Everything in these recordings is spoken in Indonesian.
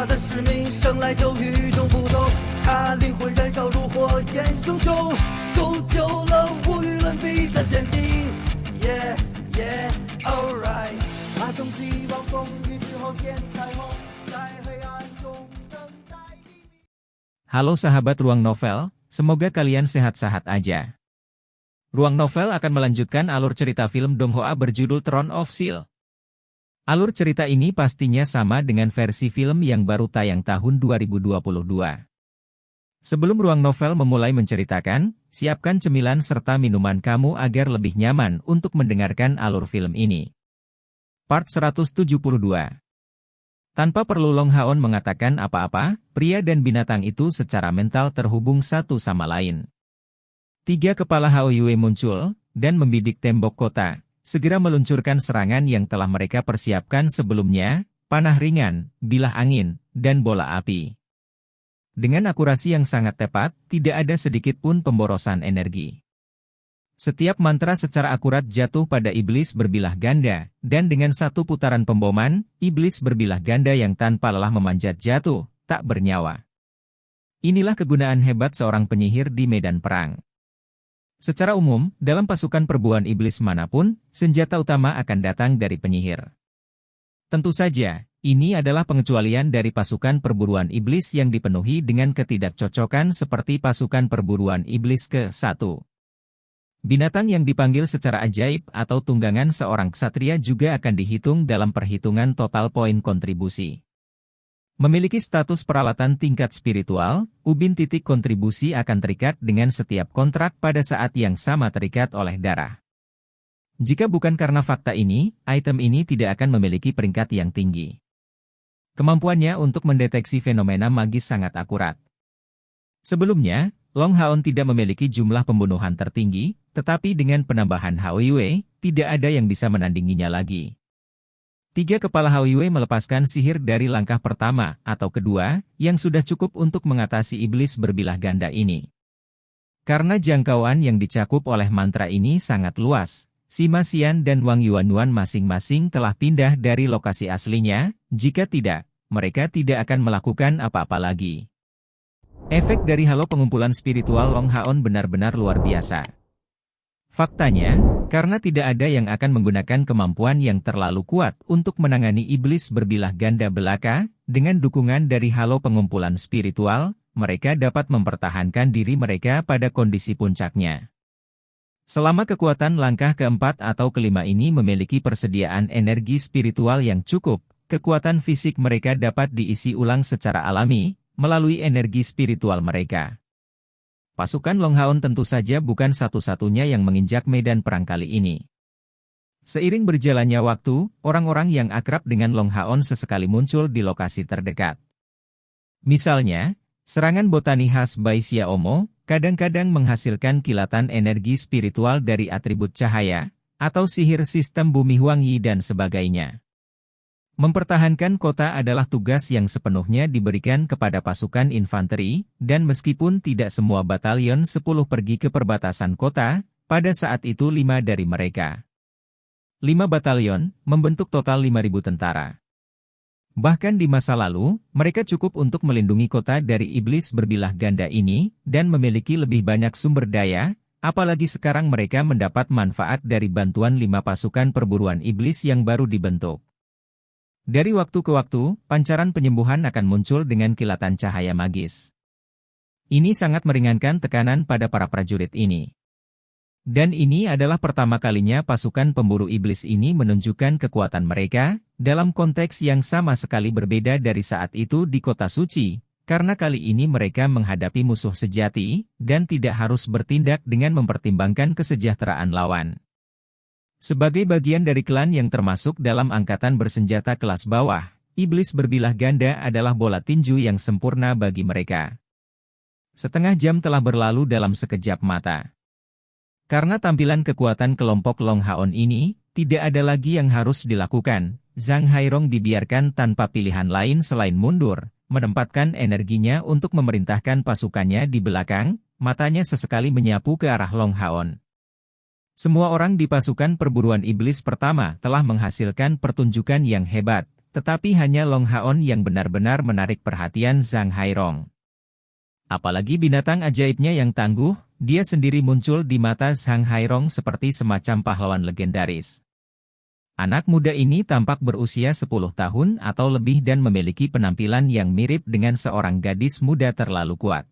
他的使命生来就与众不同，他灵魂燃烧如火焰熊熊，铸就了无与伦比的坚定。Yeah, yeah, alright。他从希望风雨之后见彩虹，在黑暗中等待黎明。Halo sahabat Ruang Novel, semoga kalian sehat-sehat aja. Ruang Novel akan melanjutkan alur cerita film Donghoa berjudul Throne of Steel. Alur cerita ini pastinya sama dengan versi film yang baru tayang tahun 2022. Sebelum Ruang Novel memulai menceritakan, siapkan cemilan serta minuman kamu agar lebih nyaman untuk mendengarkan alur film ini. Part 172. Tanpa perlu Long Haon mengatakan apa-apa, pria dan binatang itu secara mental terhubung satu sama lain. 3 kepala Hao Yue muncul, dan membidik tembok kota, segera meluncurkan serangan yang telah mereka persiapkan sebelumnya, panah ringan, bilah angin, dan bola api. Dengan akurasi yang sangat tepat, tidak ada sedikit pun pemborosan energi. Setiap mantra secara akurat jatuh pada iblis berbilah ganda, dan dengan satu putaran pemboman, iblis berbilah ganda yang tanpa lelah memanjat jatuh, tak bernyawa. Inilah kegunaan hebat seorang penyihir di medan perang. Secara umum, dalam pasukan perburuan iblis manapun, senjata utama akan datang dari penyihir. Tentu saja, ini adalah pengecualian dari pasukan perburuan iblis yang dipenuhi dengan ketidakcocokan seperti pasukan perburuan iblis ke-1. Binatang yang dipanggil secara ajaib atau tunggangan seorang ksatria juga akan dihitung dalam perhitungan total poin kontribusi. Memiliki status peralatan tingkat spiritual, ubin titik kontribusi akan terikat dengan setiap kontrak pada saat yang sama terikat oleh darah. Jika bukan karena fakta ini, item ini tidak akan memiliki peringkat yang tinggi. Kemampuannya untuk mendeteksi fenomena magis sangat akurat. Sebelumnya, Long Haon tidak memiliki jumlah pembunuhan tertinggi, tetapi dengan penambahan Hao Yue, tidak ada yang bisa menandinginya lagi. 3 kepala Hao Yue melepaskan sihir dari langkah pertama atau kedua, yang sudah cukup untuk mengatasi iblis berbilah ganda ini. Karena jangkauan yang dicakup oleh mantra ini sangat luas, Sima Xian dan Wang Yuanyuan masing-masing telah pindah dari lokasi aslinya, jika tidak, mereka tidak akan melakukan apa-apa lagi. Efek dari halo pengumpulan spiritual Long Haon benar-benar luar biasa. Faktanya, karena tidak ada yang akan menggunakan kemampuan yang terlalu kuat untuk menangani iblis berbilah ganda belaka, dengan dukungan dari halo pengumpulan spiritual, mereka dapat mempertahankan diri mereka pada kondisi puncaknya. Selama kekuatan langkah keempat atau kelima ini memiliki persediaan energi spiritual yang cukup, kekuatan fisik mereka dapat diisi ulang secara alami, melalui energi spiritual mereka. Pasukan Long Haon tentu saja bukan satu-satunya yang menginjak medan perang kali ini. Seiring berjalannya waktu, orang-orang yang akrab dengan Long Haon sesekali muncul di lokasi terdekat. Misalnya, serangan botani khas Bai Xiaomo, kadang-kadang menghasilkan kilatan energi spiritual dari atribut cahaya, atau sihir sistem bumi Huangyi dan sebagainya. Mempertahankan kota adalah tugas yang sepenuhnya diberikan kepada pasukan infanteri, dan meskipun tidak semua batalion 10 pergi ke perbatasan kota, pada saat itu 5 dari mereka. 5 batalion, membentuk total 5.000 tentara. Bahkan di masa lalu, mereka cukup untuk melindungi kota dari iblis berbilah ganda ini, dan memiliki lebih banyak sumber daya, apalagi sekarang mereka mendapat manfaat dari bantuan 5 pasukan perburuan iblis yang baru dibentuk. Dari waktu ke waktu, pancaran penyembuhan akan muncul dengan kilatan cahaya magis. Ini sangat meringankan tekanan pada para prajurit ini. Dan ini adalah pertama kalinya pasukan pemburu iblis ini menunjukkan kekuatan mereka, dalam konteks yang sama sekali berbeda dari saat itu di Kota Suci, karena kali ini mereka menghadapi musuh sejati, dan tidak harus bertindak dengan mempertimbangkan kesejahteraan lawan. Sebagai bagian dari klan yang termasuk dalam angkatan bersenjata kelas bawah, iblis berbilah ganda adalah bola tinju yang sempurna bagi mereka. Setengah jam telah berlalu dalam sekejap mata. Karena tampilan kekuatan kelompok Long Haon ini, tidak ada lagi yang harus dilakukan, Zhang Hairong dibiarkan tanpa pilihan lain selain mundur, menempatkan energinya untuk memerintahkan pasukannya di belakang, matanya sesekali menyapu ke arah Long Haon. Semua orang di pasukan perburuan iblis pertama telah menghasilkan pertunjukan yang hebat, tetapi hanya Long Haon yang benar-benar menarik perhatian Zhang Hairong. Apalagi binatang ajaibnya yang tangguh, dia sendiri muncul di mata Zhang Hairong seperti semacam pahlawan legendaris. Anak muda ini tampak berusia 10 tahun atau lebih dan memiliki penampilan yang mirip dengan seorang gadis muda terlalu kuat.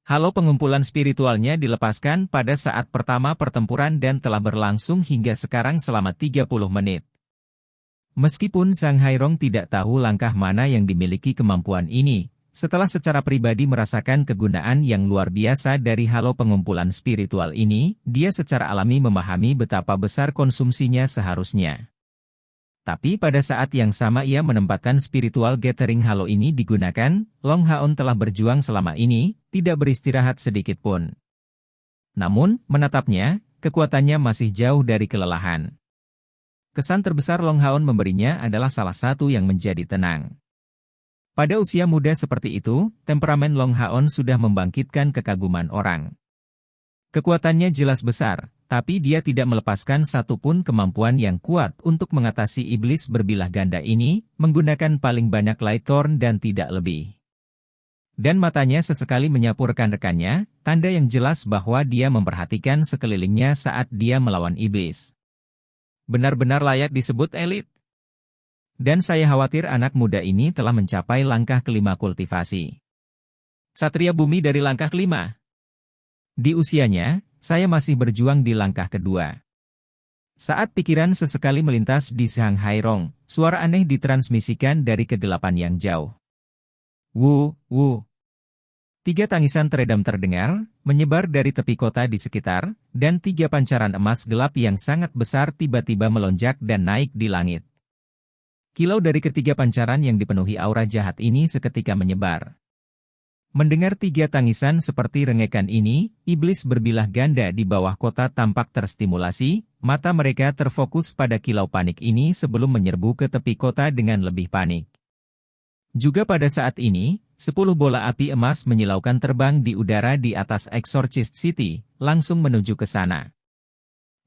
Halo pengumpulan spiritualnya dilepaskan pada saat pertama pertempuran dan telah berlangsung hingga sekarang selama 30 menit. Meskipun Zhang Hairong tidak tahu langkah mana yang dimiliki kemampuan ini, setelah secara pribadi merasakan kegunaan yang luar biasa dari halo pengumpulan spiritual ini, dia secara alami memahami betapa besar konsumsinya seharusnya. Tapi pada saat yang sama ia menempatkan spiritual gathering halo ini digunakan, Long Haon telah berjuang selama ini, tidak beristirahat sedikit pun. Namun, menatapnya, kekuatannya masih jauh dari kelelahan. Kesan terbesar Long Haon memberinya adalah salah satu yang menjadi tenang. Pada usia muda seperti itu, temperamen Long Haon sudah membangkitkan kekaguman orang. Kekuatannya jelas besar, tapi dia tidak melepaskan satupun kemampuan yang kuat untuk mengatasi iblis berbilah ganda ini, menggunakan paling banyak light thorn dan tidak lebih. Dan matanya sesekali menyapu rekan-rekannya, tanda yang jelas bahwa dia memperhatikan sekelilingnya saat dia melawan iblis. Benar-benar layak disebut elit. Dan saya khawatir anak muda ini telah mencapai langkah kelima kultivasi. Satria bumi dari langkah kelima. Di usianya, saya masih berjuang di langkah kedua. Saat pikiran sesekali melintas di Zhang Hairong, suara aneh ditransmisikan dari kegelapan yang jauh. Wu, wu. 3 tangisan teredam terdengar, menyebar dari tepi kota di sekitar, dan 3 pancaran emas gelap yang sangat besar tiba-tiba melonjak dan naik di langit. Kilau dari ketiga pancaran yang dipenuhi aura jahat ini seketika menyebar. Mendengar 3 tangisan seperti rengekan ini, iblis berbilah ganda di bawah kota tampak terstimulasi, mata mereka terfokus pada kilau panik ini sebelum menyerbu ke tepi kota dengan lebih panik. Juga pada saat ini, 10 bola api emas menyilaukan terbang di udara di atas Exorcist City, langsung menuju ke sana.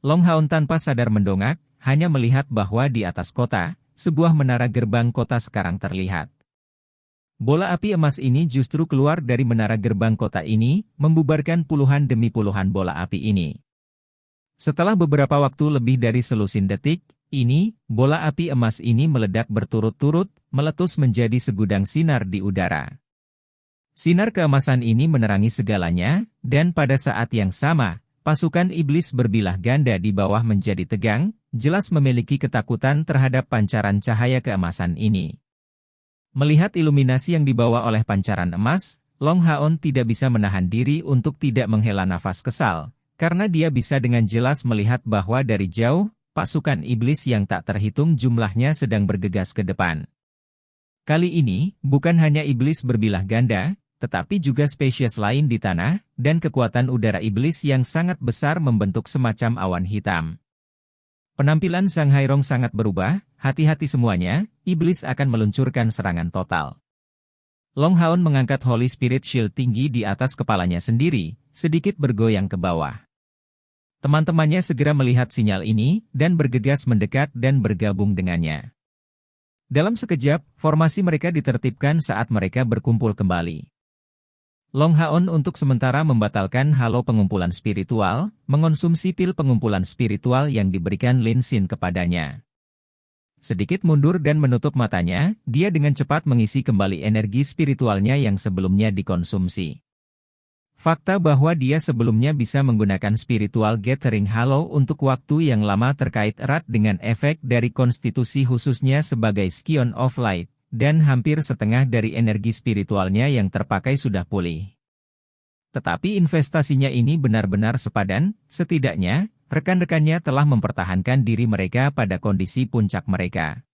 Long Haon tanpa sadar mendongak, hanya melihat bahwa di atas kota, sebuah menara gerbang kota sekarang terlihat. Bola api emas ini justru keluar dari menara gerbang kota ini, membubarkan puluhan demi puluhan bola api ini. Setelah beberapa waktu lebih dari selusin detik, bola api emas ini meledak berturut-turut, meletus menjadi segudang sinar di udara. Sinar keemasan ini menerangi segalanya, dan pada saat yang sama, pasukan iblis berbilah ganda di bawah menjadi tegang, jelas memiliki ketakutan terhadap pancaran cahaya keemasan ini. Melihat iluminasi yang dibawa oleh pancaran emas, Long Haon tidak bisa menahan diri untuk tidak menghela nafas kesal, karena dia bisa dengan jelas melihat bahwa dari jauh, pasukan iblis yang tak terhitung jumlahnya sedang bergegas ke depan. Kali ini, bukan hanya iblis berbilah ganda, tetapi juga spesies lain di tanah, dan kekuatan udara iblis yang sangat besar membentuk semacam awan hitam. Penampilan Zhang Hairong sangat berubah, hati-hati semuanya, iblis akan meluncurkan serangan total. Long Haon mengangkat Holy Spirit Shield tinggi di atas kepalanya sendiri, sedikit bergoyang ke bawah. Teman-temannya segera melihat sinyal ini, dan bergegas mendekat dan bergabung dengannya. Dalam sekejap, formasi mereka ditertibkan saat mereka berkumpul kembali. Long Haon untuk sementara membatalkan halo pengumpulan spiritual, mengonsumsi pil pengumpulan spiritual yang diberikan Lin Xin kepadanya. Sedikit mundur dan menutup matanya, dia dengan cepat mengisi kembali energi spiritualnya yang sebelumnya dikonsumsi. Fakta bahwa dia sebelumnya bisa menggunakan spiritual gathering halo untuk waktu yang lama terkait erat dengan efek dari konstitusi khususnya sebagai Scion of Light. Dan hampir setengah dari energi spiritualnya yang terpakai sudah pulih. Tetapi investasinya ini benar-benar sepadan, setidaknya, rekan-rekannya telah mempertahankan diri mereka pada kondisi puncak mereka.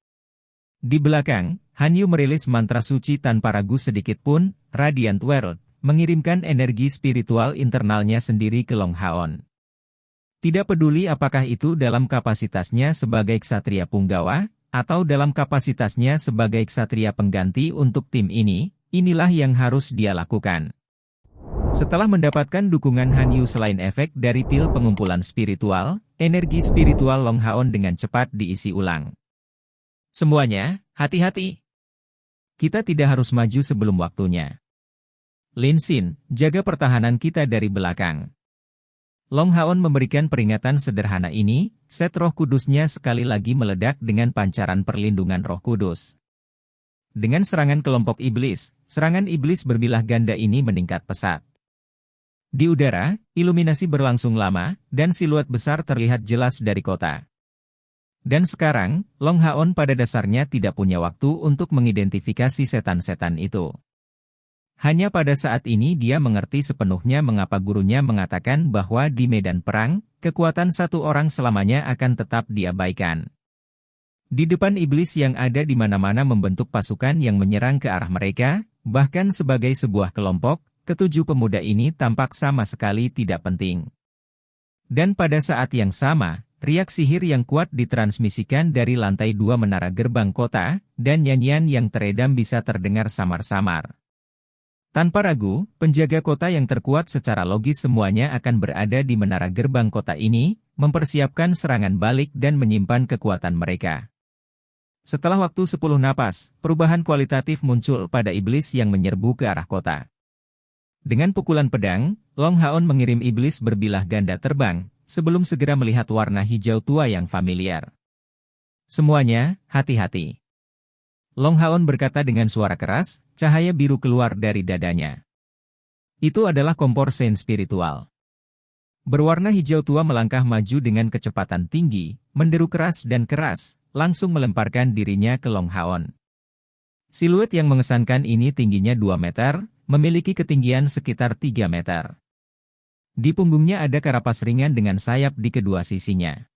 Di belakang, Han Yu merilis mantra suci tanpa ragu sedikit pun, Radiant World, mengirimkan energi spiritual internalnya sendiri ke Long Haon. Tidak peduli apakah itu dalam kapasitasnya sebagai ksatria punggawa, atau dalam kapasitasnya sebagai ksatria pengganti untuk tim ini, inilah yang harus dia lakukan. Setelah mendapatkan dukungan Han Yu selain efek dari pil pengumpulan spiritual, energi spiritual Long Haon dengan cepat diisi ulang. Semuanya, hati-hati. Kita tidak harus maju sebelum waktunya. Lin Xin, jaga pertahanan kita dari belakang. Long Haon memberikan peringatan sederhana ini, set roh kudusnya sekali lagi meledak dengan pancaran perlindungan roh kudus. Dengan serangan kelompok iblis, serangan iblis berbilah ganda ini meningkat pesat. Di udara, iluminasi berlangsung lama, dan siluet besar terlihat jelas dari kota. Dan sekarang, Long Haon pada dasarnya tidak punya waktu untuk mengidentifikasi setan-setan itu. Hanya pada saat ini dia mengerti sepenuhnya mengapa gurunya mengatakan bahwa di medan perang, kekuatan satu orang selamanya akan tetap diabaikan. Di depan iblis yang ada di mana-mana membentuk pasukan yang menyerang ke arah mereka, bahkan sebagai sebuah kelompok, ketujuh pemuda ini tampak sama sekali tidak penting. Dan pada saat yang sama, riak sihir yang kuat ditransmisikan dari lantai 2 menara gerbang kota, dan nyanyian yang teredam bisa terdengar samar-samar. Tanpa ragu, penjaga kota yang terkuat secara logis semuanya akan berada di menara gerbang kota ini, mempersiapkan serangan balik dan menyimpan kekuatan mereka. Setelah waktu 10 napas, perubahan kualitatif muncul pada iblis yang menyerbu ke arah kota. Dengan pukulan pedang, Long Haon mengirim iblis berbilah ganda terbang, sebelum segera melihat warna hijau tua yang familiar. Semuanya, hati-hati. Long Haon berkata dengan suara keras, cahaya biru keluar dari dadanya. Itu adalah kompor sen spiritual. Berwarna hijau tua melangkah maju dengan kecepatan tinggi, menderu keras dan keras, langsung melemparkan dirinya ke Long Haon. Siluet yang mengesankan ini tingginya 2 meter, memiliki ketinggian sekitar 3 meter. Di punggungnya ada karapas ringan dengan sayap di kedua sisinya.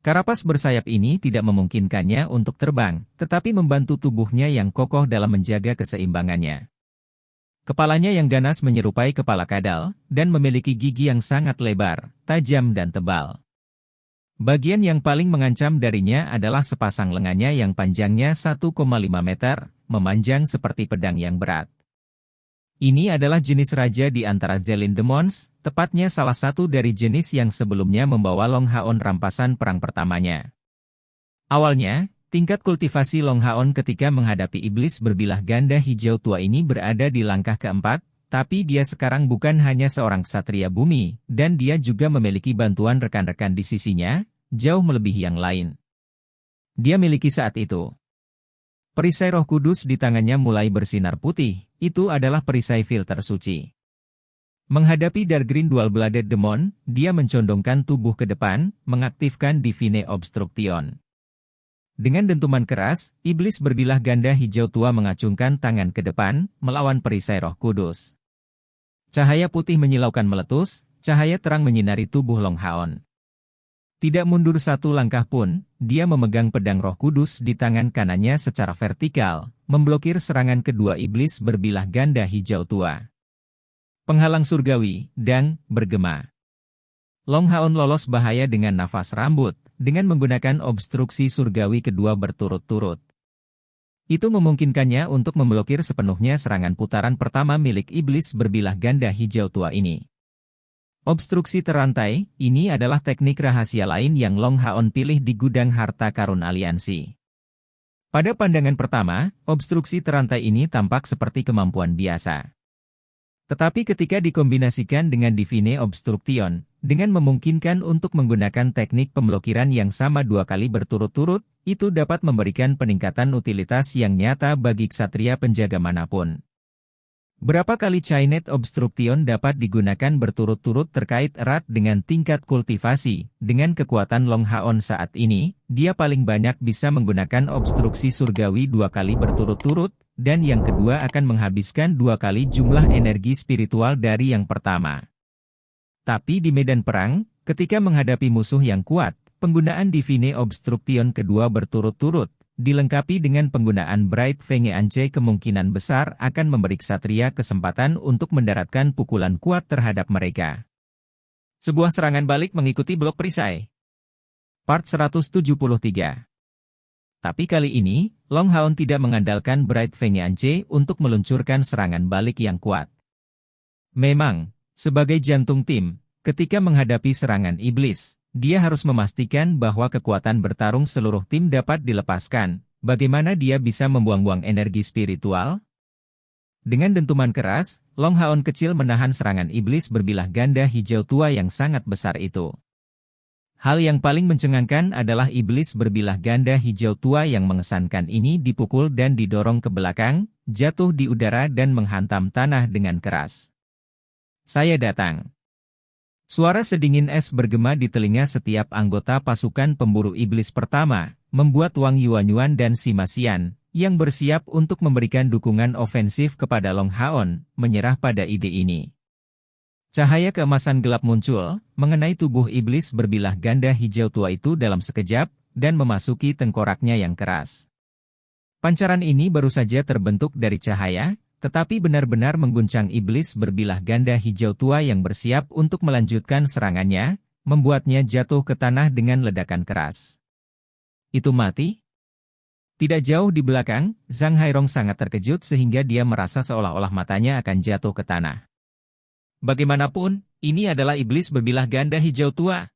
Karapas bersayap ini tidak memungkinkannya untuk terbang, tetapi membantu tubuhnya yang kokoh dalam menjaga keseimbangannya. Kepalanya yang ganas menyerupai kepala kadal, dan memiliki gigi yang sangat lebar, tajam dan tebal. Bagian yang paling mengancam darinya adalah sepasang lengannya yang panjangnya 1,5 meter, memanjang seperti pedang yang berat. Ini adalah jenis raja di antara Zelin Demons, tepatnya salah satu dari jenis yang sebelumnya membawa Long Haon rampasan perang pertamanya. Awalnya, tingkat kultivasi Long Haon ketika menghadapi iblis berbilah ganda hijau tua ini berada di langkah keempat, tapi dia sekarang bukan hanya seorang ksatria bumi, dan dia juga memiliki bantuan rekan-rekan di sisinya, jauh melebihi yang lain. Dia miliki saat itu. Perisai roh kudus di tangannya mulai bersinar putih, itu adalah perisai filter suci. Menghadapi Darkgreen Dual-Bladed Demon, dia mencondongkan tubuh ke depan, mengaktifkan Divine Obstruction. Dengan dentuman keras, iblis berbilah ganda hijau tua mengacungkan tangan ke depan, melawan perisai roh kudus. Cahaya putih menyilaukan meletus, cahaya terang menyinari tubuh Long Haon. Tidak mundur satu langkah pun, dia memegang pedang roh kudus di tangan kanannya secara vertikal, memblokir serangan kedua iblis berbilah ganda hijau tua. Penghalang surgawi, dan bergema. Long Haon lolos bahaya dengan nafas rambut, dengan menggunakan obstruksi surgawi kedua berturut-turut. Itu memungkinkannya untuk memblokir sepenuhnya serangan putaran pertama milik iblis berbilah ganda hijau tua ini. Obstruksi terantai, ini adalah teknik rahasia lain yang Long Haon pilih di gudang harta karun aliansi. Pada pandangan pertama, obstruksi terantai ini tampak seperti kemampuan biasa. Tetapi ketika dikombinasikan dengan Divine Obstruction, dengan memungkinkan untuk menggunakan teknik pemblokiran yang sama 2 kali berturut-turut, itu dapat memberikan peningkatan utilitas yang nyata bagi ksatria penjaga manapun. Berapa kali Chained Obstruction dapat digunakan berturut-turut terkait erat dengan tingkat kultivasi. Dengan kekuatan Long Haon saat ini, dia paling banyak bisa menggunakan obstruksi surgawi 2 kali berturut-turut, dan yang kedua akan menghabiskan 2 kali jumlah energi spiritual dari yang pertama. Tapi di medan perang, ketika menghadapi musuh yang kuat, penggunaan Divine Obstruction kedua berturut-turut, dilengkapi dengan penggunaan Bright Fenge Ance kemungkinan besar akan memberi ksatria kesempatan untuk mendaratkan pukulan kuat terhadap mereka. Sebuah serangan balik mengikuti blok perisai. Part 173. Tapi kali ini, Long Haon tidak mengandalkan Bright Fenge Ance untuk meluncurkan serangan balik yang kuat. Memang, sebagai jantung tim, ketika menghadapi serangan iblis, dia harus memastikan bahwa kekuatan bertarung seluruh tim dapat dilepaskan, bagaimana dia bisa membuang-buang energi spiritual? Dengan dentuman keras, Long Haon kecil menahan serangan iblis berbilah ganda hijau tua yang sangat besar itu. Hal yang paling mencengangkan adalah iblis berbilah ganda hijau tua yang mengesankan ini dipukul dan didorong ke belakang, jatuh di udara dan menghantam tanah dengan keras. Saya datang. Suara sedingin es bergema di telinga setiap anggota pasukan pemburu iblis pertama, membuat Wang Yuanyuan dan Sima Xian, yang bersiap untuk memberikan dukungan ofensif kepada Long Haon, menyerah pada ide ini. Cahaya keemasan gelap muncul, mengenai tubuh iblis berbilah ganda hijau tua itu dalam sekejap, dan memasuki tengkoraknya yang keras. Pancaran ini baru saja terbentuk dari cahaya, tetapi benar-benar mengguncang iblis berbilah ganda hijau tua yang bersiap untuk melanjutkan serangannya, membuatnya jatuh ke tanah dengan ledakan keras. Itu mati? Tidak jauh di belakang, Zhang Hairong sangat terkejut sehingga dia merasa seolah-olah matanya akan jatuh ke tanah. Bagaimanapun, ini adalah iblis berbilah ganda hijau tua.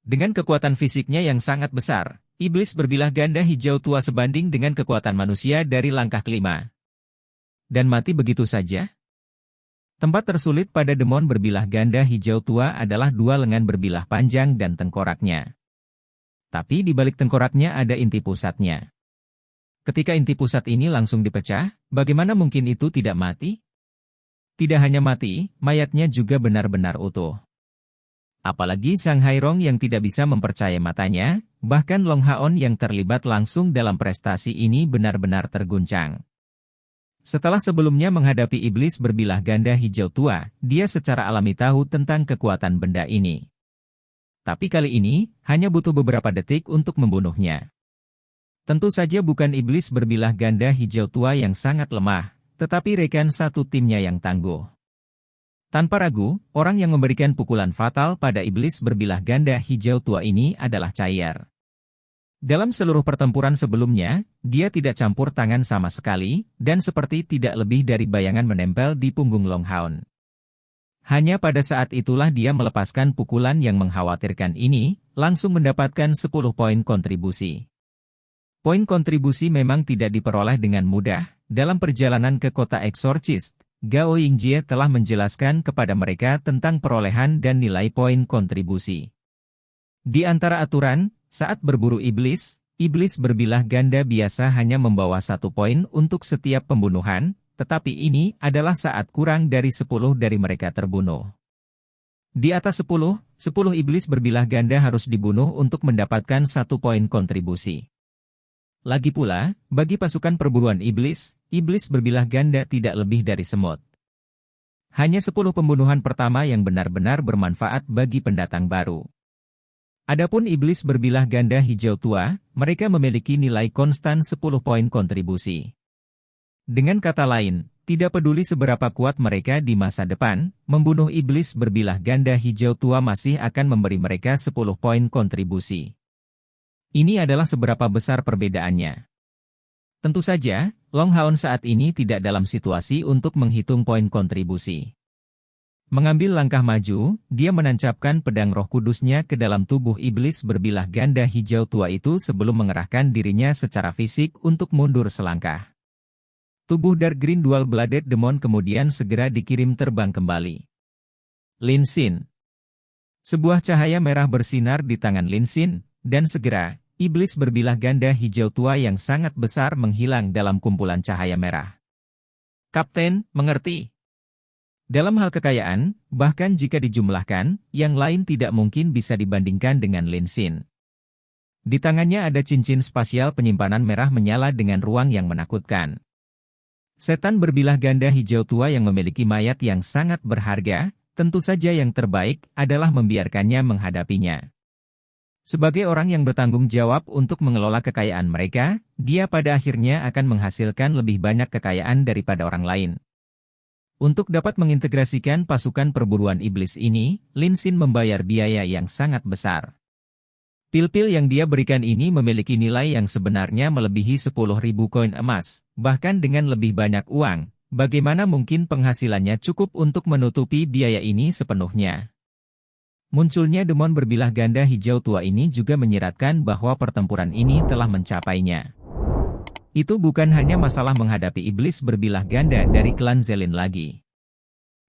Dengan kekuatan fisiknya yang sangat besar, iblis berbilah ganda hijau tua sebanding dengan kekuatan manusia dari langkah kelima. Dan mati begitu saja? Tempat tersulit pada demon berbilah ganda hijau tua adalah dua lengan berbilah panjang dan tengkoraknya. Tapi di balik tengkoraknya ada inti pusatnya. Ketika inti pusat ini langsung dipecah, bagaimana mungkin itu tidak mati? Tidak hanya mati, mayatnya juga benar-benar utuh. Apalagi Zhang Hairong yang tidak bisa mempercayai matanya, bahkan Long Haon yang terlibat langsung dalam prestasi ini benar-benar terguncang. Setelah sebelumnya menghadapi iblis berbilah ganda hijau tua, dia secara alami tahu tentang kekuatan benda ini. Tapi kali ini, hanya butuh beberapa detik untuk membunuhnya. Tentu saja bukan iblis berbilah ganda hijau tua yang sangat lemah, tetapi rekan satu timnya yang tangguh. Tanpa ragu, orang yang memberikan pukulan fatal pada iblis berbilah ganda hijau tua ini adalah Chai'er. Dalam seluruh pertempuran sebelumnya, dia tidak campur tangan sama sekali, dan seperti tidak lebih dari bayangan menempel di punggung Long Haon. Hanya pada saat itulah dia melepaskan pukulan yang mengkhawatirkan ini, langsung mendapatkan 10 poin kontribusi. Poin kontribusi memang tidak diperoleh dengan mudah. Dalam perjalanan ke kota eksorsis, Gao Yingjie telah menjelaskan kepada mereka tentang perolehan dan nilai poin kontribusi. Di antara aturan, saat berburu iblis, iblis berbilah ganda biasa hanya membawa 1 poin untuk setiap pembunuhan, tetapi ini adalah saat kurang dari 10 dari mereka terbunuh. Di atas 10 iblis berbilah ganda harus dibunuh untuk mendapatkan 1 poin kontribusi. Lagi pula, bagi pasukan perburuan iblis, iblis berbilah ganda tidak lebih dari semut. Hanya 10 pembunuhan pertama yang benar-benar bermanfaat bagi pendatang baru. Adapun iblis berbilah ganda hijau tua, mereka memiliki nilai konstan 10 poin kontribusi. Dengan kata lain, tidak peduli seberapa kuat mereka di masa depan, membunuh iblis berbilah ganda hijau tua masih akan memberi mereka 10 poin kontribusi. Ini adalah seberapa besar perbedaannya. Tentu saja, Long Haon saat ini tidak dalam situasi untuk menghitung poin kontribusi. Mengambil langkah maju, dia menancapkan pedang roh kudusnya ke dalam tubuh iblis berbilah ganda hijau tua itu sebelum mengerahkan dirinya secara fisik untuk mundur selangkah. Tubuh Dark Green Dual Blooded Demon kemudian segera dikirim terbang kembali. Lin Xin. Sebuah cahaya merah bersinar di tangan Lin Xin, dan segera, iblis berbilah ganda hijau tua yang sangat besar menghilang dalam kumpulan cahaya merah. Kapten, mengerti? Dalam hal kekayaan, bahkan jika dijumlahkan, yang lain tidak mungkin bisa dibandingkan dengan Lin Xin. Di tangannya ada cincin spasial penyimpanan merah menyala dengan ruang yang menakutkan. Setan berbilah ganda hijau tua yang memiliki mayat yang sangat berharga, tentu saja yang terbaik adalah membiarkannya menghadapinya. Sebagai orang yang bertanggung jawab untuk mengelola kekayaan mereka, dia pada akhirnya akan menghasilkan lebih banyak kekayaan daripada orang lain. Untuk dapat mengintegrasikan pasukan perburuan iblis ini, Lin Xin membayar biaya yang sangat besar. Pil-pil yang dia berikan ini memiliki nilai yang sebenarnya melebihi 10.000 koin emas, bahkan dengan lebih banyak uang. Bagaimana mungkin penghasilannya cukup untuk menutupi biaya ini sepenuhnya? Munculnya demon berbilah ganda hijau tua ini juga menyiratkan bahwa pertempuran ini telah mencapainya. Itu bukan hanya masalah menghadapi iblis berbilah ganda dari klan Zelin lagi.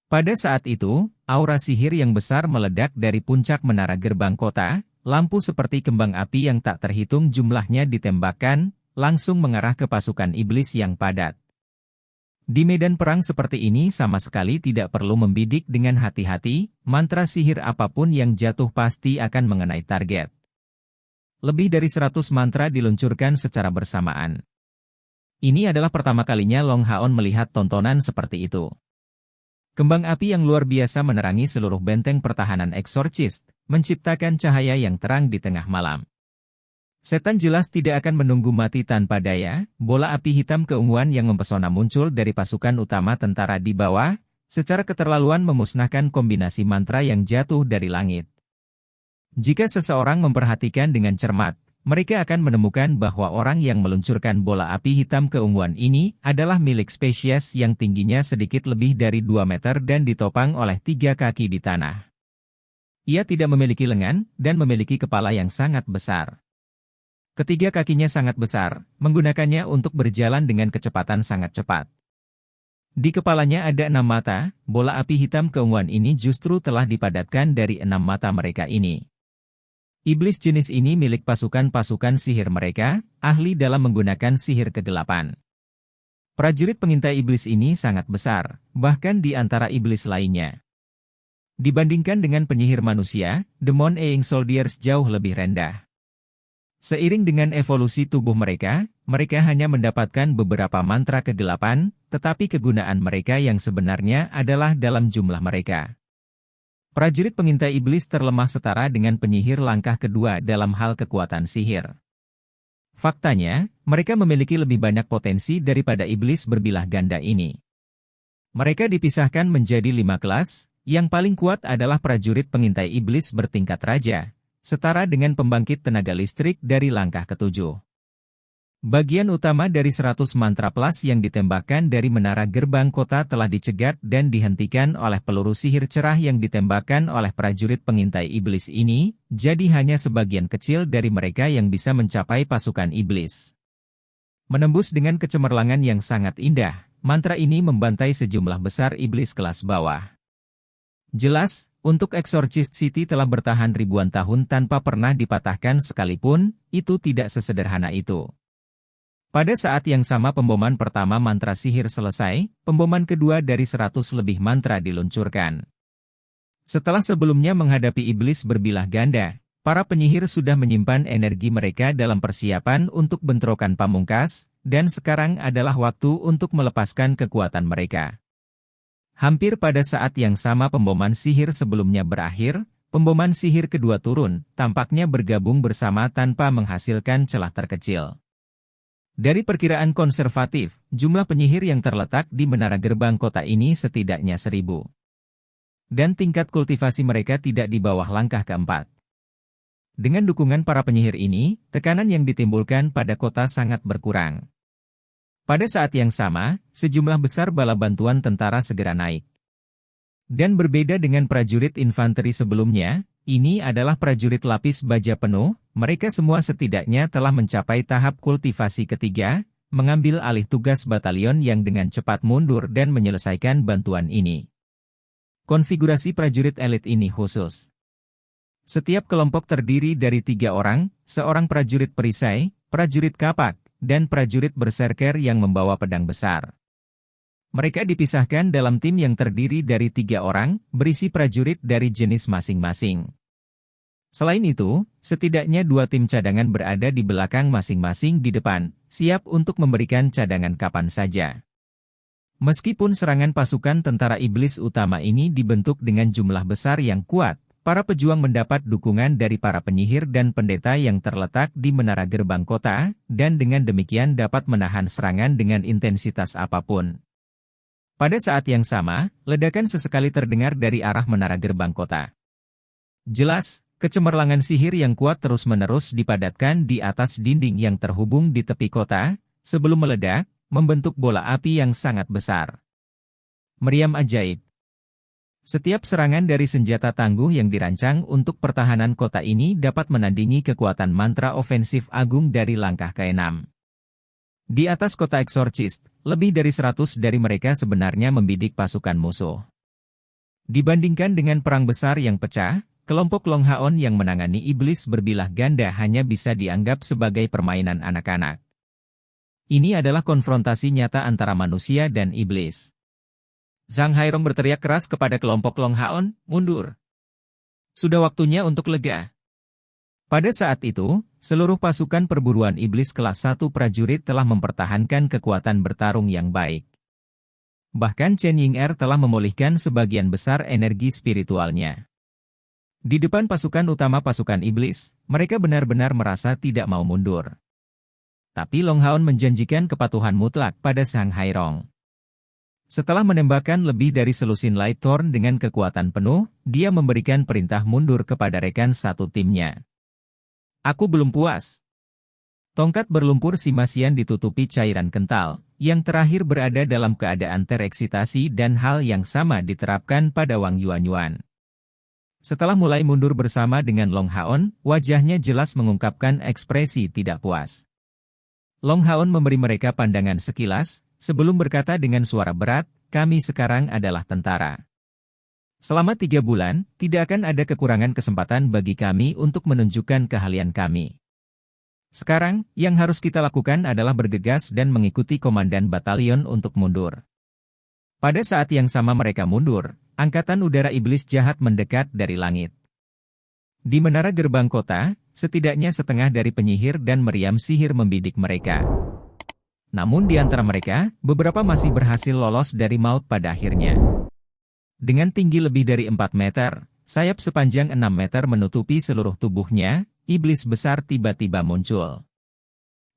Pada saat itu, aura sihir yang besar meledak dari puncak menara gerbang kota, lampu seperti kembang api yang tak terhitung jumlahnya ditembakkan, langsung mengarah ke pasukan iblis yang padat. Di medan perang seperti ini sama sekali tidak perlu membidik dengan hati-hati, mantra sihir apapun yang jatuh pasti akan mengenai target. Lebih dari 100 mantra diluncurkan secara bersamaan. Ini adalah pertama kalinya Long Haon melihat tontonan seperti itu. Kembang api yang luar biasa menerangi seluruh benteng pertahanan eksorcist, menciptakan cahaya yang terang di tengah malam. Setan jelas tidak akan menunggu mati tanpa daya, bola api hitam keunguan yang mempesona muncul dari pasukan utama tentara di bawah, secara keterlaluan memusnahkan kombinasi mantra yang jatuh dari langit. Jika seseorang memperhatikan dengan cermat, mereka akan menemukan bahwa orang yang meluncurkan bola api hitam keunguan ini adalah milik spesies yang tingginya sedikit lebih dari 2 meter dan ditopang oleh 3 kaki di tanah. Ia tidak memiliki lengan dan memiliki kepala yang sangat besar. Ketiga kakinya sangat besar, menggunakannya untuk berjalan dengan kecepatan sangat cepat. Di kepalanya ada 6 mata, bola api hitam keunguan ini justru telah dipadatkan dari 6 mata mereka ini. Iblis jenis ini milik pasukan-pasukan sihir mereka, ahli dalam menggunakan sihir kegelapan. Prajurit pengintai iblis ini sangat besar, bahkan di antara iblis lainnya. Dibandingkan dengan penyihir manusia, Demon Eing Soldiers jauh lebih rendah. Seiring dengan evolusi tubuh mereka hanya mendapatkan beberapa mantra kegelapan, tetapi kegunaan mereka yang sebenarnya adalah dalam jumlah mereka. Prajurit pengintai iblis terlemah setara dengan penyihir langkah kedua dalam hal kekuatan sihir. Faktanya, mereka memiliki lebih banyak potensi daripada iblis berbilah ganda ini. Mereka dipisahkan menjadi 5 kelas, yang paling kuat adalah prajurit pengintai iblis bertingkat raja, setara dengan pembangkit tenaga listrik dari langkah ketujuh. Bagian utama dari 100 mantra plus yang ditembakkan dari menara gerbang kota telah dicegat dan dihentikan oleh peluru sihir cerah yang ditembakkan oleh prajurit pengintai iblis ini, jadi hanya sebagian kecil dari mereka yang bisa mencapai pasukan iblis. Menembus dengan kecemerlangan yang sangat indah, mantra ini membantai sejumlah besar iblis kelas bawah. Jelas, untuk Exorcist City telah bertahan ribuan tahun tanpa pernah dipatahkan sekalipun, itu tidak sesederhana itu. Pada saat yang sama pemboman pertama mantra sihir selesai, pemboman kedua dari 100 lebih mantra diluncurkan. Setelah sebelumnya menghadapi iblis berbilah ganda, para penyihir sudah menyimpan energi mereka dalam persiapan untuk bentrokan pamungkas, dan sekarang adalah waktu untuk melepaskan kekuatan mereka. Hampir pada saat yang sama pemboman sihir sebelumnya berakhir, pemboman sihir kedua turun, tampaknya bergabung bersama tanpa menghasilkan celah terkecil. Dari perkiraan konservatif, jumlah penyihir yang terletak di menara gerbang kota ini setidaknya 1000. Dan tingkat kultivasi mereka tidak di bawah langkah keempat. Dengan dukungan para penyihir ini, tekanan yang ditimbulkan pada kota sangat berkurang. Pada saat yang sama, sejumlah besar bala bantuan tentara segera naik. Dan berbeda dengan prajurit infanteri sebelumnya, ini adalah prajurit lapis baja penuh, mereka semua setidaknya telah mencapai tahap kultivasi ketiga, mengambil alih tugas batalion yang dengan cepat mundur dan menyelesaikan bantuan ini. Konfigurasi prajurit elit ini khusus. Setiap kelompok terdiri dari 3 orang, seorang prajurit perisai, prajurit kapak, dan prajurit berserker yang membawa pedang besar. Mereka dipisahkan dalam tim yang terdiri dari 3 orang, berisi prajurit dari jenis masing-masing. Selain itu, setidaknya 2 tim cadangan berada di belakang masing-masing di depan, siap untuk memberikan cadangan kapan saja. Meskipun serangan pasukan tentara iblis utama ini dibentuk dengan jumlah besar yang kuat, para pejuang mendapat dukungan dari para penyihir dan pendeta yang terletak di menara gerbang kota, dan dengan demikian dapat menahan serangan dengan intensitas apapun. Pada saat yang sama, ledakan sesekali terdengar dari arah menara gerbang kota. Jelas, kecemerlangan sihir yang kuat terus-menerus dipadatkan di atas dinding yang terhubung di tepi kota, sebelum meledak, membentuk bola api yang sangat besar. Meriam ajaib. Setiap serangan dari senjata tangguh yang dirancang untuk pertahanan kota ini dapat menandingi kekuatan mantra ofensif agung dari langkah ke-6. Di atas kota Exorcist, lebih dari 100 dari mereka sebenarnya membidik pasukan musuh. Dibandingkan dengan perang besar yang pecah, kelompok Longhaon yang menangani iblis berbilah ganda hanya bisa dianggap sebagai permainan anak-anak. Ini adalah konfrontasi nyata antara manusia dan iblis. Zhang Hairong berteriak keras kepada kelompok Longhaon, "Mundur. Sudah waktunya untuk lega." Pada saat itu, seluruh pasukan perburuan iblis kelas 1 prajurit telah mempertahankan kekuatan bertarung yang baik. Bahkan Chen Ying'er telah memulihkan sebagian besar energi spiritualnya. Di depan pasukan utama pasukan iblis, mereka benar-benar merasa tidak mau mundur. Tapi Longhaon menjanjikan kepatuhan mutlak pada Zhang Hairong. Setelah menembakkan lebih dari selusin light thorn dengan kekuatan penuh, dia memberikan perintah mundur kepada rekan satu timnya. "Aku belum puas." Tongkat berlumpur Simasian ditutupi cairan kental, yang terakhir berada dalam keadaan tereksitasi dan hal yang sama diterapkan pada Wang Yuanyuan. Setelah mulai mundur bersama dengan Longhaon, wajahnya jelas mengungkapkan ekspresi tidak puas. Longhaon memberi mereka pandangan sekilas, sebelum berkata dengan suara berat, "Kami sekarang adalah tentara. Selama 3 bulan, tidak akan ada kekurangan kesempatan bagi kami untuk menunjukkan keahlian kami. Sekarang, yang harus kita lakukan adalah bergegas dan mengikuti komandan batalion untuk mundur." Pada saat yang sama mereka mundur, angkatan udara iblis jahat mendekat dari langit. Di menara gerbang kota, setidaknya setengah dari penyihir dan meriam sihir membidik mereka. Namun di antara mereka, beberapa masih berhasil lolos dari maut pada akhirnya. Dengan tinggi lebih dari 4 meter, sayap sepanjang 6 meter menutupi seluruh tubuhnya, iblis besar tiba-tiba muncul.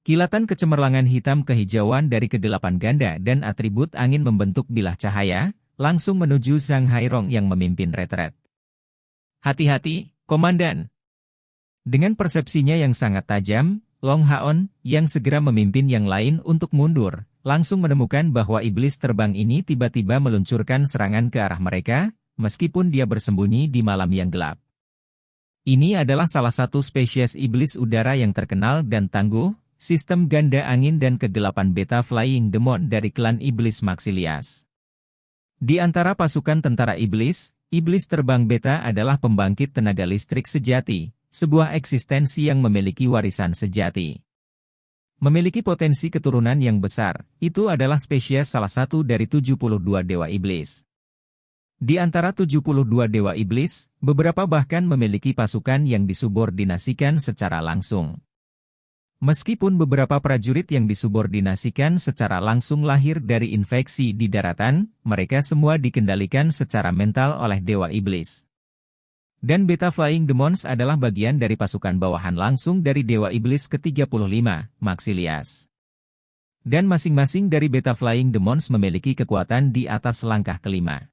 Kilatan kecemerlangan hitam kehijauan dari kegelapan ganda dan atribut angin membentuk bilah cahaya, langsung menuju Zhang Hairong yang memimpin retret. "Hati-hati, komandan." Dengan persepsinya yang sangat tajam, Longhaon, yang segera memimpin yang lain untuk mundur, langsung menemukan bahwa iblis terbang ini tiba-tiba meluncurkan serangan ke arah mereka, meskipun dia bersembunyi di malam yang gelap. Ini adalah salah satu spesies iblis udara yang terkenal dan tangguh, sistem ganda angin dan kegelapan Beta Flying Demon dari klan iblis Maxilias. Di antara pasukan tentara iblis, iblis terbang Beta adalah pembangkit tenaga listrik sejati, sebuah eksistensi yang memiliki warisan sejati. Memiliki potensi keturunan yang besar, itu adalah spesies salah satu dari 72 dewa iblis. Di antara 72 dewa iblis, beberapa bahkan memiliki pasukan yang disubordinasikan secara langsung. Meskipun beberapa prajurit yang disubordinasikan secara langsung lahir dari infeksi di daratan, mereka semua dikendalikan secara mental oleh dewa iblis. Dan Beta Flying Demons adalah bagian dari pasukan bawahan langsung dari dewa iblis ke-35, Maxilias. Dan masing-masing dari Beta Flying Demons memiliki kekuatan di atas langkah kelima.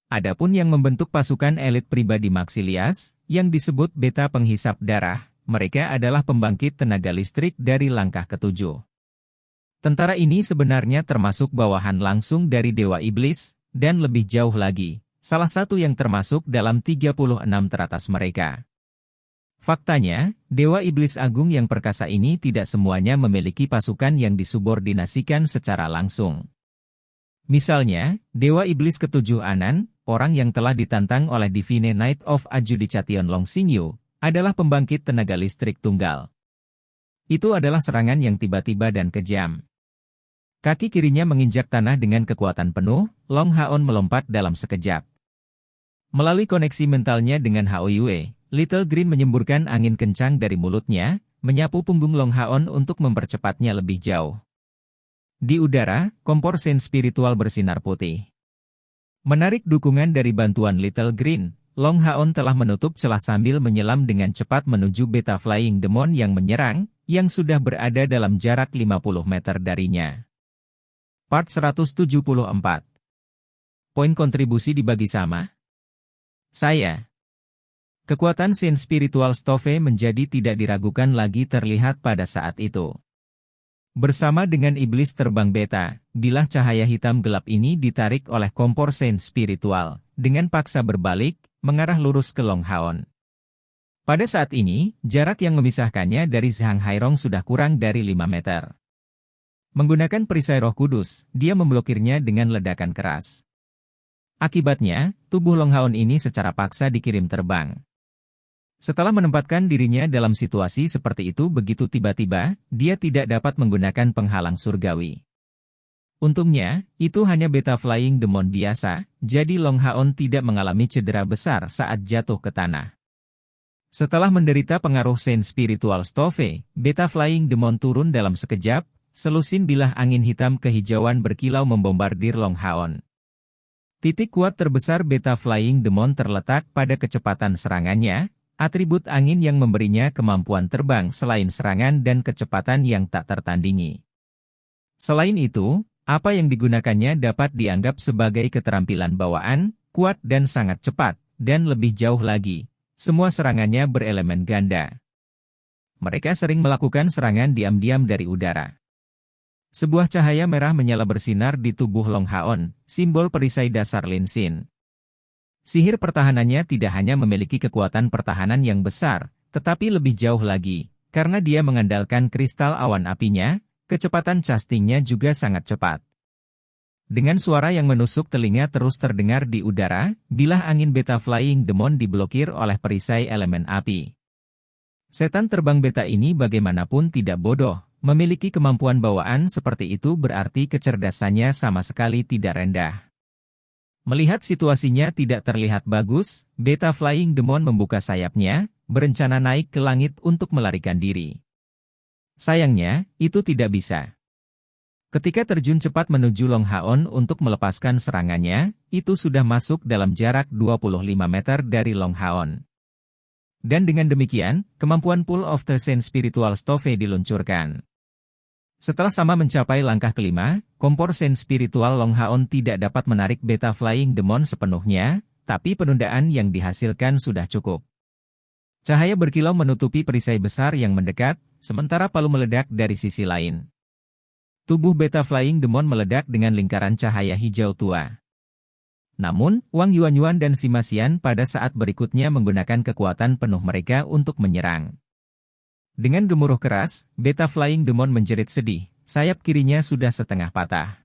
Adapun yang membentuk pasukan elit pribadi Maxilias, yang disebut Beta Penghisap Darah, mereka adalah pembangkit tenaga listrik dari langkah ke-7. Tentara ini sebenarnya termasuk bawahan langsung dari dewa iblis, dan lebih jauh lagi, salah satu yang termasuk dalam 36 teratas mereka. Faktanya, dewa iblis agung yang perkasa ini tidak semuanya memiliki pasukan yang disubordinasikan secara langsung. Misalnya, dewa iblis ke-7 Anan, orang yang telah ditantang oleh Divine Knight of Adjudication Long Xingyu, adalah pembangkit tenaga listrik tunggal. Itu adalah serangan yang tiba-tiba dan kejam. Kaki kirinya menginjak tanah dengan kekuatan penuh, Longhaon melompat dalam sekejap. Melalui koneksi mentalnya dengan Hao Yue, Little Green menyemburkan angin kencang dari mulutnya, menyapu punggung Longhaon untuk mempercepatnya lebih jauh. Di udara, kompor sen spiritual bersinar putih. Menarik dukungan dari bantuan Little Green, Longhaon telah menutup celah sambil menyelam dengan cepat menuju Beta Flying Demon yang menyerang, yang sudah berada dalam jarak 50 meter darinya. Part 174. Poin kontribusi dibagi sama. Saya. Kekuatan sin spiritual Stove menjadi tidak diragukan lagi terlihat pada saat itu. Bersama dengan iblis terbang Beta, bilah cahaya hitam gelap ini ditarik oleh kompor sin spiritual, dengan paksa berbalik, mengarah lurus ke Longhaon. Pada saat ini, jarak yang memisahkannya dari Zhang Hairong sudah kurang dari 5 meter. Menggunakan perisai Roh Kudus, dia memblokirnya dengan ledakan keras. Akibatnya, tubuh Long Haon ini secara paksa dikirim terbang. Setelah menempatkan dirinya dalam situasi seperti itu begitu tiba-tiba, dia tidak dapat menggunakan penghalang surgawi. Untungnya, itu hanya Beta Flying Demon biasa, jadi Long Haon tidak mengalami cedera besar saat jatuh ke tanah. Setelah menderita pengaruh Saint Spiritual Stove, Beta Flying Demon turun dalam sekejap, selusin bilah angin hitam kehijauan berkilau membombardir Long Haon. Titik kuat terbesar Beta Flying Demon terletak pada kecepatan serangannya, atribut angin yang memberinya kemampuan terbang selain serangan dan kecepatan yang tak tertandingi. Selain itu, apa yang digunakannya dapat dianggap sebagai keterampilan bawaan, kuat dan sangat cepat, dan lebih jauh lagi, semua serangannya berelemen ganda. Mereka sering melakukan serangan diam-diam dari udara. Sebuah cahaya merah menyala bersinar di tubuh Long Haon, simbol perisai dasar Lin Xin. Sihir pertahanannya tidak hanya memiliki kekuatan pertahanan yang besar, tetapi lebih jauh lagi, karena dia mengandalkan kristal awan apinya, kecepatan castingnya juga sangat cepat. Dengan suara yang menusuk telinga terus terdengar di udara, bilah angin Beta Flying Demon diblokir oleh perisai elemen api. Setan terbang beta ini bagaimanapun tidak bodoh. Memiliki kemampuan bawaan seperti itu berarti kecerdasannya sama sekali tidak rendah. Melihat situasinya tidak terlihat bagus, Beta Flying Demon membuka sayapnya, berencana naik ke langit untuk melarikan diri. Sayangnya, itu tidak bisa. Ketika terjun cepat menuju Long Haon untuk melepaskan serangannya, itu sudah masuk dalam jarak 25 meter dari Long Haon. Dan dengan demikian, kemampuan Pull of the Saint Spiritual Stove diluncurkan. Setelah sama mencapai langkah kelima, kompor Saint Spiritual Long Haon tidak dapat menarik Beta Flying Demon sepenuhnya, tapi penundaan yang dihasilkan sudah cukup. Cahaya berkilau menutupi perisai besar yang mendekat, sementara palu meledak dari sisi lain. Tubuh Beta Flying Demon meledak dengan lingkaran cahaya hijau tua. Namun, Wang Yuanyuan dan Sima Xian pada saat berikutnya menggunakan kekuatan penuh mereka untuk menyerang. Dengan gemuruh keras, Beta Flying Demon menjerit sedih, sayap kirinya sudah setengah patah.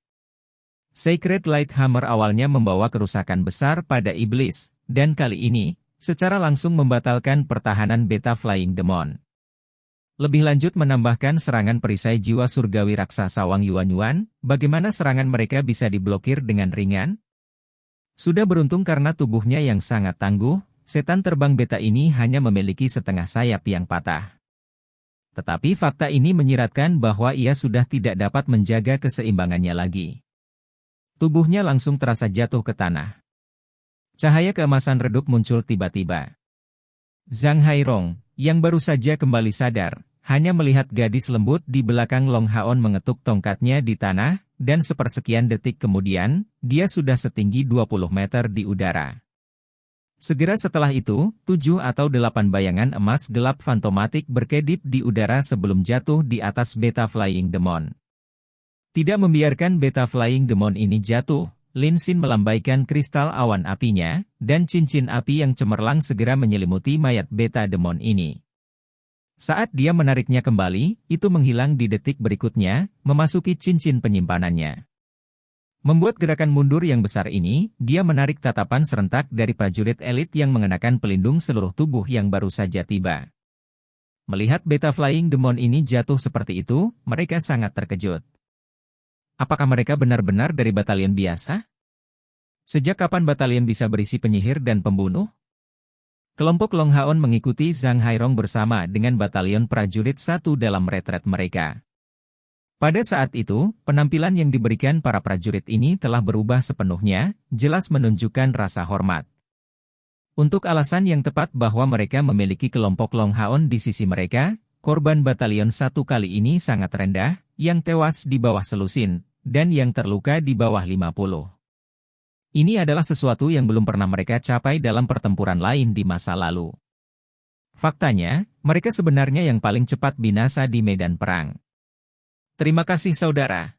Sacred Light Hammer awalnya membawa kerusakan besar pada iblis, dan kali ini, secara langsung membatalkan pertahanan Beta Flying Demon. Lebih lanjut menambahkan serangan perisai jiwa surgawi raksasa Wang Yuanyuan, bagaimana serangan mereka bisa diblokir dengan ringan? Sudah beruntung karena tubuhnya yang sangat tangguh, setan terbang beta ini hanya memiliki setengah sayap yang patah. Tetapi fakta ini menyiratkan bahwa ia sudah tidak dapat menjaga keseimbangannya lagi. Tubuhnya langsung terasa jatuh ke tanah. Cahaya keemasan redup muncul tiba-tiba. Zhang Hairong, yang baru saja kembali sadar, hanya melihat gadis lembut di belakang Long Haon mengetuk tongkatnya di tanah, dan sepersekian detik kemudian, dia sudah setinggi 20 meter di udara. Segera setelah itu, 7 atau 8 bayangan emas gelap fantomatik berkedip di udara sebelum jatuh di atas Beta Flying Demon. Tidak membiarkan Beta Flying Demon ini jatuh, Lin Xin melambaikan kristal awan apinya, dan cincin api yang cemerlang segera menyelimuti mayat Beta Demon ini. Saat dia menariknya kembali, itu menghilang di detik berikutnya, memasuki cincin penyimpanannya. Membuat gerakan mundur yang besar ini, dia menarik tatapan serentak dari prajurit elit yang mengenakan pelindung seluruh tubuh yang baru saja tiba. Melihat Beta Flying Demon ini jatuh seperti itu, mereka sangat terkejut. Apakah mereka benar-benar dari batalion biasa? Sejak kapan batalion bisa berisi penyihir dan pembunuh? Kelompok Long Haon mengikuti Zhang Hairong bersama dengan batalion prajurit satu dalam retret mereka. Pada saat itu, penampilan yang diberikan para prajurit ini telah berubah sepenuhnya, jelas menunjukkan rasa hormat. Untuk alasan yang tepat bahwa mereka memiliki kelompok Long Haon di sisi mereka, korban batalion satu kali ini sangat rendah, yang tewas di bawah selusin, dan yang terluka di bawah 50. Ini adalah sesuatu yang belum pernah mereka capai dalam pertempuran lain di masa lalu. Faktanya, mereka sebenarnya yang paling cepat binasa di medan perang. Terima kasih saudara.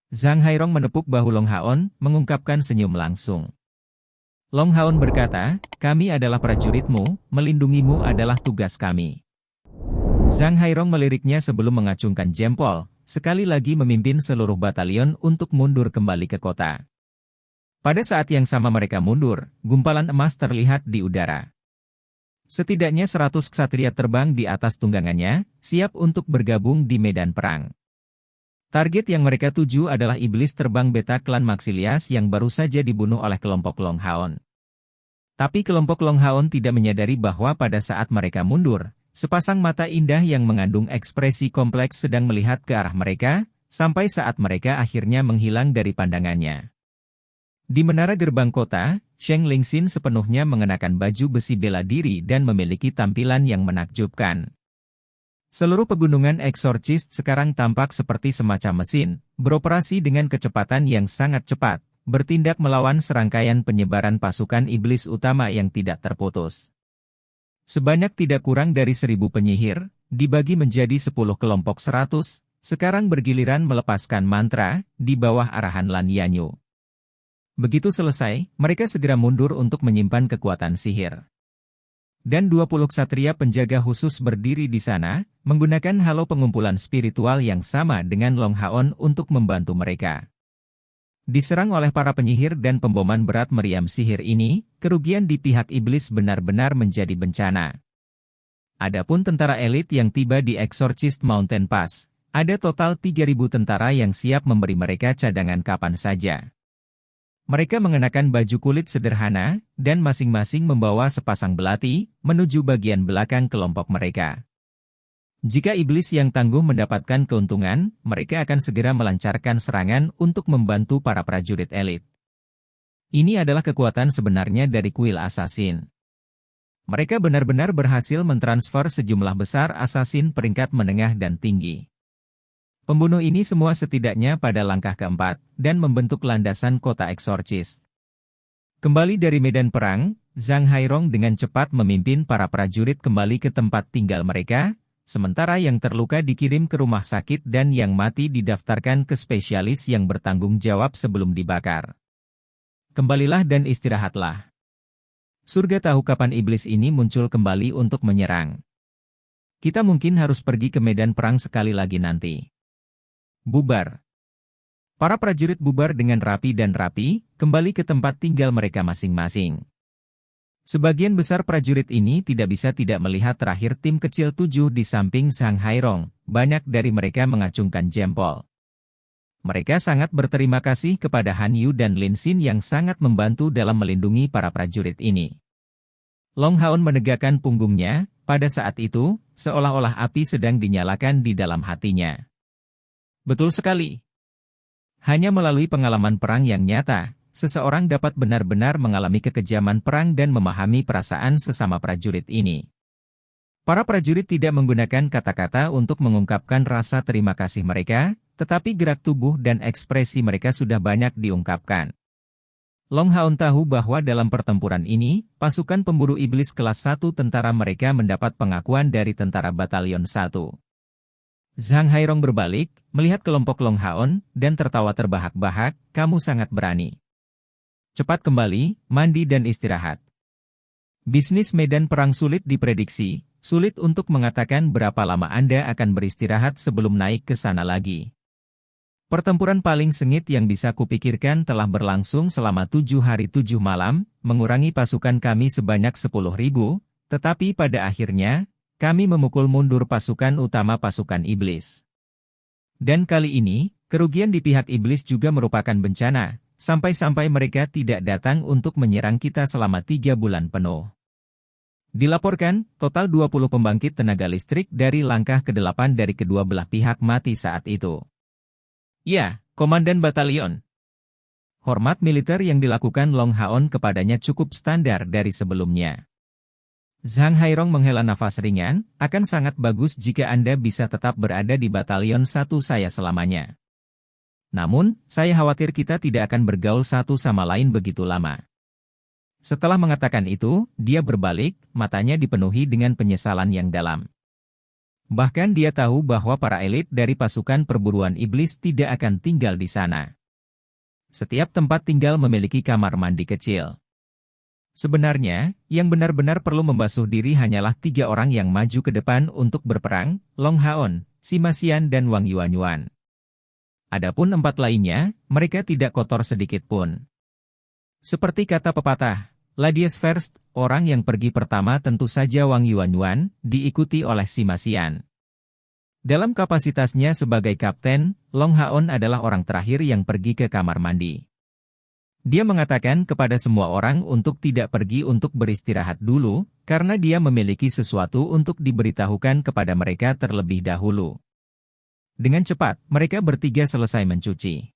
Zhang Hairong menepuk bahu Long Haon, mengungkapkan senyum langsung. Long Haon berkata, kami adalah prajuritmu, melindungimu adalah tugas kami. Zhang Hairong meliriknya sebelum mengacungkan jempol, sekali lagi memimpin seluruh batalion untuk mundur kembali ke kota. Pada saat yang sama mereka mundur, gumpalan emas terlihat di udara. Setidaknya 100 ksatria terbang di atas tunggangannya, siap untuk bergabung di medan perang. Target yang mereka tuju adalah iblis terbang beta klan Maxilias yang baru saja dibunuh oleh kelompok Longhaon. Tapi kelompok Longhaon tidak menyadari bahwa pada saat mereka mundur, sepasang mata indah yang mengandung ekspresi kompleks sedang melihat ke arah mereka, sampai saat mereka akhirnya menghilang dari pandangannya. Di menara gerbang kota, Sheng Lingxin sepenuhnya mengenakan baju besi bela diri dan memiliki tampilan yang menakjubkan. Seluruh pegunungan eksorcist sekarang tampak seperti semacam mesin, beroperasi dengan kecepatan yang sangat cepat, bertindak melawan serangkaian penyebaran pasukan iblis utama yang tidak terputus. Sebanyak tidak kurang dari 1.000 penyihir, dibagi menjadi 10 kelompok 100, sekarang bergiliran melepaskan mantra, di bawah arahan Lan Yanyu. Begitu selesai, mereka segera mundur untuk menyimpan kekuatan sihir. Dan 20 ksatria penjaga khusus berdiri di sana, menggunakan halo pengumpulan spiritual yang sama dengan Longhaon untuk membantu mereka. Diserang oleh para penyihir dan pemboman berat meriam sihir ini, kerugian di pihak iblis benar-benar menjadi bencana. Adapun tentara elit yang tiba di Exorcist Mountain Pass, ada total 3.000 tentara yang siap memberi mereka cadangan kapan saja. Mereka mengenakan baju kulit sederhana, dan masing-masing membawa sepasang belati, menuju bagian belakang kelompok mereka. Jika iblis yang tangguh mendapatkan keuntungan, mereka akan segera melancarkan serangan untuk membantu para prajurit elit. Ini adalah kekuatan sebenarnya dari kuil assassin. Mereka benar-benar berhasil mentransfer sejumlah besar assassin peringkat menengah dan tinggi. Pembunuh ini semua setidaknya pada langkah keempat, dan membentuk landasan kota eksorcis. Kembali dari medan perang, Zhang Hairong dengan cepat memimpin para prajurit kembali ke tempat tinggal mereka, sementara yang terluka dikirim ke rumah sakit dan yang mati didaftarkan ke spesialis yang bertanggung jawab sebelum dibakar. Kembalilah dan istirahatlah. Surga tahu kapan iblis ini muncul kembali untuk menyerang. Kita mungkin harus pergi ke medan perang sekali lagi nanti. Bubar. Para prajurit bubar dengan rapi, kembali ke tempat tinggal mereka masing-masing. Sebagian besar prajurit ini tidak bisa tidak melihat terakhir tim kecil 7 di samping Zhang Hairong, banyak dari mereka mengacungkan jempol. Mereka sangat berterima kasih kepada Han Yu dan Lin Xin yang sangat membantu dalam melindungi para prajurit ini. Longhaon menegakkan punggungnya, pada saat itu, seolah-olah api sedang dinyalakan di dalam hatinya. Betul sekali. Hanya melalui pengalaman perang yang nyata, seseorang dapat benar-benar mengalami kekejaman perang dan memahami perasaan sesama prajurit ini. Para prajurit tidak menggunakan kata-kata untuk mengungkapkan rasa terima kasih mereka, tetapi gerak tubuh dan ekspresi mereka sudah banyak diungkapkan. Longhaon tahu bahwa dalam pertempuran ini, pasukan pemburu iblis kelas 1 tentara mereka mendapat pengakuan dari tentara batalion 1. Zhang Hairong berbalik, melihat kelompok Longhaon, dan tertawa terbahak-bahak, "Kamu sangat berani. Cepat kembali, mandi dan istirahat." Bisnis medan perang sulit diprediksi, sulit untuk mengatakan berapa lama Anda akan beristirahat sebelum naik ke sana lagi. Pertempuran paling sengit yang bisa kupikirkan telah berlangsung selama 7 hari 7 malam, mengurangi pasukan kami sebanyak 10.000, tetapi pada akhirnya, kami memukul mundur pasukan utama pasukan iblis. Dan kali ini, kerugian di pihak iblis juga merupakan bencana, sampai-sampai mereka tidak datang untuk menyerang kita selama 3 bulan penuh. Dilaporkan, total 20 pembangkit tenaga listrik dari langkah ke-8 dari kedua belah pihak mati saat itu. Ya, Komandan Batalion. Hormat militer yang dilakukan Longhaon kepadanya cukup standar dari sebelumnya. Zhang Hairong menghela nafas ringan, akan sangat bagus jika Anda bisa tetap berada di Batalion 1 saya selamanya. Namun, saya khawatir kita tidak akan bergaul satu sama lain begitu lama. Setelah mengatakan itu, dia berbalik, matanya dipenuhi dengan penyesalan yang dalam. Bahkan dia tahu bahwa para elit dari pasukan perburuan iblis tidak akan tinggal di sana. Setiap tempat tinggal memiliki kamar mandi kecil. Sebenarnya, yang benar-benar perlu membasuh diri hanyalah 3 orang yang maju ke depan untuk berperang, Longhaon, Sima Xian dan Wang Yuanyuan. Adapun 4 lainnya, mereka tidak kotor sedikit pun. Seperti kata pepatah, ladies first, orang yang pergi pertama tentu saja Wang Yuanyuan, diikuti oleh Sima Xian. Dalam kapasitasnya sebagai kapten, Long Haon adalah orang terakhir yang pergi ke kamar mandi. Dia mengatakan kepada semua orang untuk tidak pergi untuk beristirahat dulu, karena dia memiliki sesuatu untuk diberitahukan kepada mereka terlebih dahulu. Dengan cepat, mereka bertiga selesai mencuci.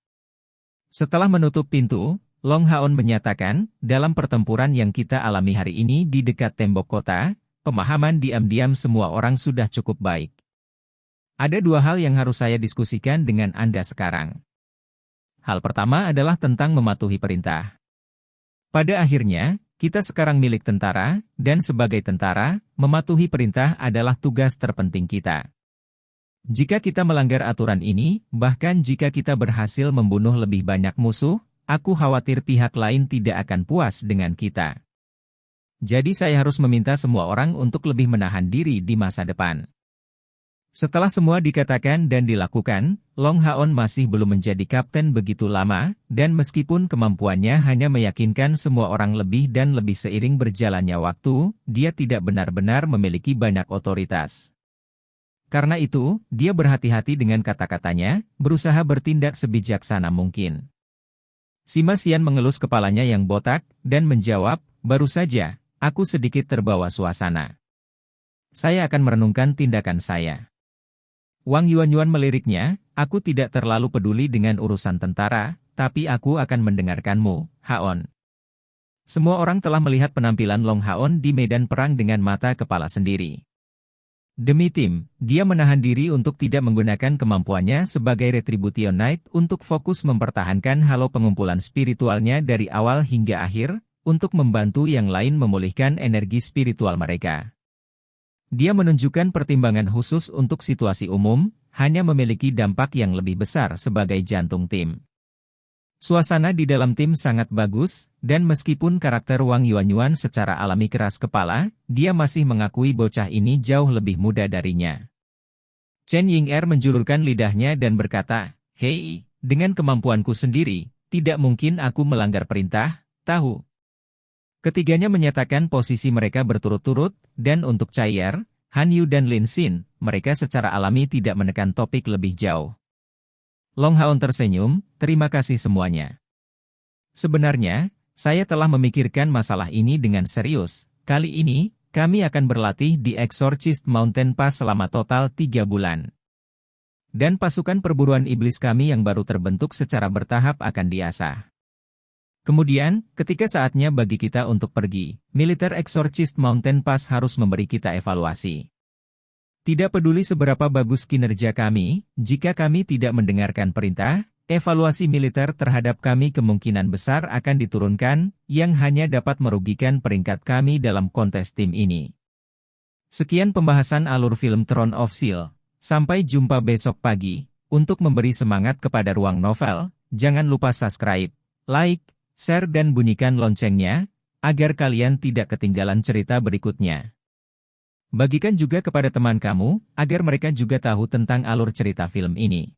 Setelah menutup pintu, Long Haon menyatakan, dalam pertempuran yang kita alami hari ini di dekat tembok kota, pemahaman diam-diam semua orang sudah cukup baik. Ada 2 hal yang harus saya diskusikan dengan Anda sekarang. Hal pertama adalah tentang mematuhi perintah. Pada akhirnya, kita sekarang milik tentara, dan sebagai tentara, mematuhi perintah adalah tugas terpenting kita. Jika kita melanggar aturan ini, bahkan jika kita berhasil membunuh lebih banyak musuh, aku khawatir pihak lain tidak akan puas dengan kita. Jadi saya harus meminta semua orang untuk lebih menahan diri di masa depan. Setelah semua dikatakan dan dilakukan, Long Haon masih belum menjadi kapten begitu lama, dan meskipun kemampuannya hanya meyakinkan semua orang lebih dan lebih seiring berjalannya waktu, dia tidak benar-benar memiliki banyak otoritas. Karena itu, dia berhati-hati dengan kata-katanya, berusaha bertindak sebijaksana mungkin. Sima Xian mengelus kepalanya yang botak, dan menjawab, baru saja, aku sedikit terbawa suasana. Saya akan merenungkan tindakan saya. Wang Yuanyuan meliriknya, aku tidak terlalu peduli dengan urusan tentara, tapi aku akan mendengarkanmu, Haon. Semua orang telah melihat penampilan Long Haon di medan perang dengan mata kepala sendiri. Demi tim, dia menahan diri untuk tidak menggunakan kemampuannya sebagai Retribution Knight untuk fokus mempertahankan halo pengumpulan spiritualnya dari awal hingga akhir, untuk membantu yang lain memulihkan energi spiritual mereka. Dia menunjukkan pertimbangan khusus untuk situasi umum, hanya memiliki dampak yang lebih besar sebagai jantung tim. Suasana di dalam tim sangat bagus, dan meskipun karakter Wang Yuanyuan secara alami keras kepala, dia masih mengakui bocah ini jauh lebih muda darinya. Chen Ying'er menjulurkan lidahnya dan berkata, hei, dengan kemampuanku sendiri, tidak mungkin aku melanggar perintah, tahu. Ketiganya menyatakan posisi mereka berturut-turut, dan untuk Chai'er, Han Yu dan Lin Xin, mereka secara alami tidak menekan topik lebih jauh. Long Haon tersenyum, terima kasih semuanya. Sebenarnya, saya telah memikirkan masalah ini dengan serius. Kali ini, kami akan berlatih di Exorcist Mountain Pass selama total 3 bulan. Dan pasukan perburuan iblis kami yang baru terbentuk secara bertahap akan diasah. Kemudian, ketika saatnya bagi kita untuk pergi, Militer Exorcist Mountain Pass harus memberi kita evaluasi. Tidak peduli seberapa bagus kinerja kami, jika kami tidak mendengarkan perintah, evaluasi militer terhadap kami kemungkinan besar akan diturunkan, yang hanya dapat merugikan peringkat kami dalam kontes tim ini. Sekian pembahasan alur film Throne of Steel. Sampai jumpa besok pagi. Untuk memberi semangat kepada Ruang Novel, jangan lupa subscribe, like, share dan bunyikan loncengnya, agar kalian tidak ketinggalan cerita berikutnya. Bagikan juga kepada teman kamu, agar mereka juga tahu tentang alur cerita film ini.